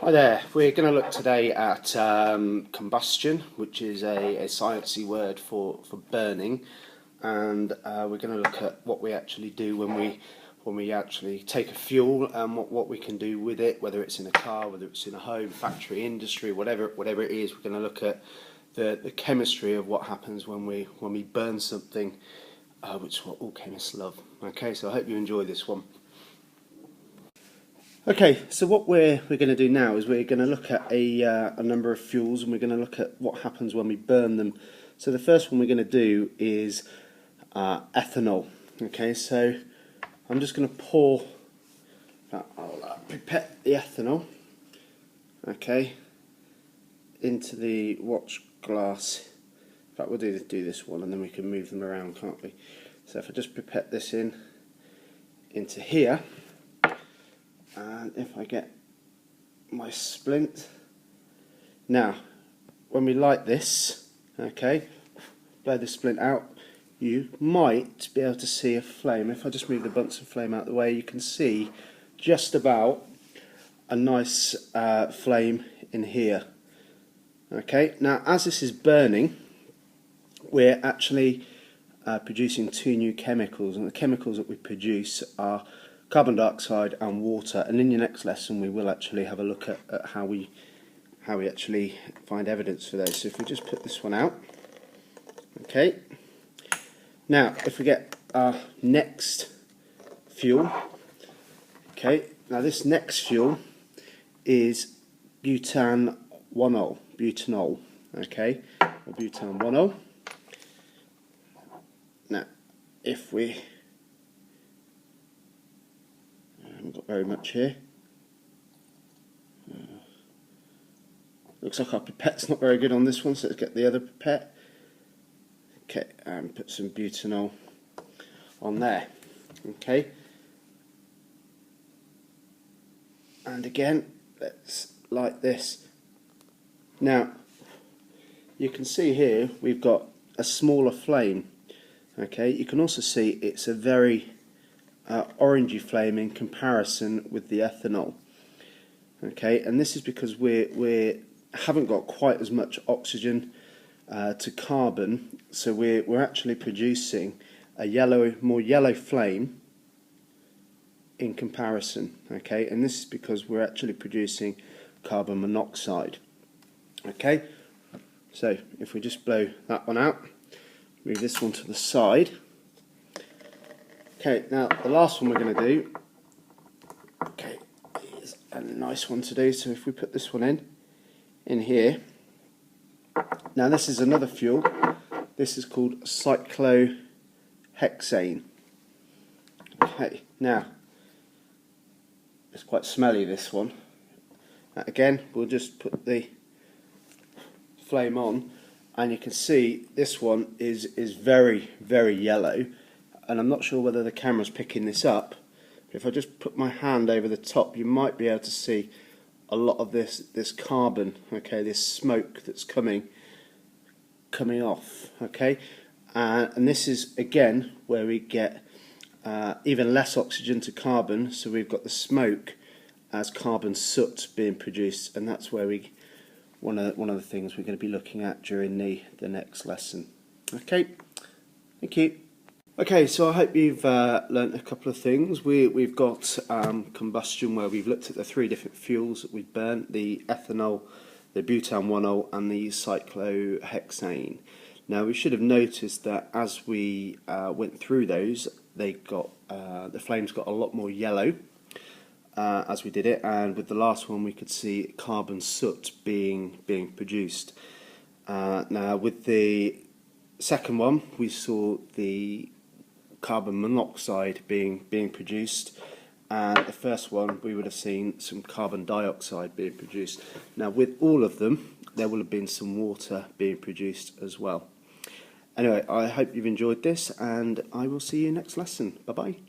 Hi there, we're going to look today at combustion, which is a sciencey word for burning, and we're going to look at what we actually do when we actually take a fuel and what we can do with it, whether it's in a car, whether it's in a home, factory, industry, whatever it is. We're going to look at the chemistry of what happens when we burn something, which is what all chemists love. Okay, so I hope you enjoy this one. Okay, so what we're going to do now is we're going to look at a number of fuels, and we're going to look at what happens when we burn them. So the first one we're going to do is ethanol. Okay, so I'm just going to pour, I'll pipette the ethanol, okay, into the watch glass. In fact, we'll do this one, and then we can move them around, can't we? So if I just pipette this into here. And if I get my splint, now when we light this, okay, blow the splint out, you might be able to see a flame. If I just move the Bunsen flame out of the way, you can see just about a nice flame in here. Okay, now as this is burning, we're actually producing two new chemicals, and the chemicals that we produce are carbon dioxide and water. And in your next lesson we will actually have a look at how we actually find evidence for those. So if we just put this one out, okay, now if we get our next fuel, okay, now this next fuel is butanol, okay, or butanol. Now if we haven't got very much here. Looks like our pipette's not very good on this one, so let's get the other pipette. Okay, and put some butanol on there. Okay. And again, let's light this. Now, you can see here we've got a smaller flame. Okay, you can also see it's a very orangey flame in comparison with the ethanol. Okay, and this is because we haven't got quite as much oxygen to carbon, so we're actually producing a more yellow flame in comparison. Okay, and this is because we're actually producing carbon monoxide. Okay, so if we just blow that one out, move this one to the side. Okay, now the last one we're going to do, okay, is a nice one to do. So if we put this one in here, now this is another fuel. This is called cyclohexane. Okay, now it's quite smelly, this one. Again, we'll just put the flame on, and you can see this one is very, very yellow. And I'm not sure whether the camera's picking this up, but if I just put my hand over the top, you might be able to see a lot of this carbon, okay, this smoke that's coming off, okay, and this is again where we get even less oxygen to carbon, so we've got the smoke as carbon soot being produced, and that's where one of the things we're going to be looking at during the next lesson. Okay, thank you. Okay, so I hope you've learnt a couple of things. We've got combustion, where we've looked at the three different fuels that we've burnt: the ethanol, the butanol, and the cyclohexane. Now we should have noticed that as we went through those, the flames got a lot more yellow as we did it, and with the last one we could see carbon soot being produced. Now with the second one we saw the carbon monoxide being produced, and the first one we would have seen some carbon dioxide being produced. Now with all of them there will have been some water being produced as well. Anyway, I hope you've enjoyed this, and I will see you next lesson. Bye bye.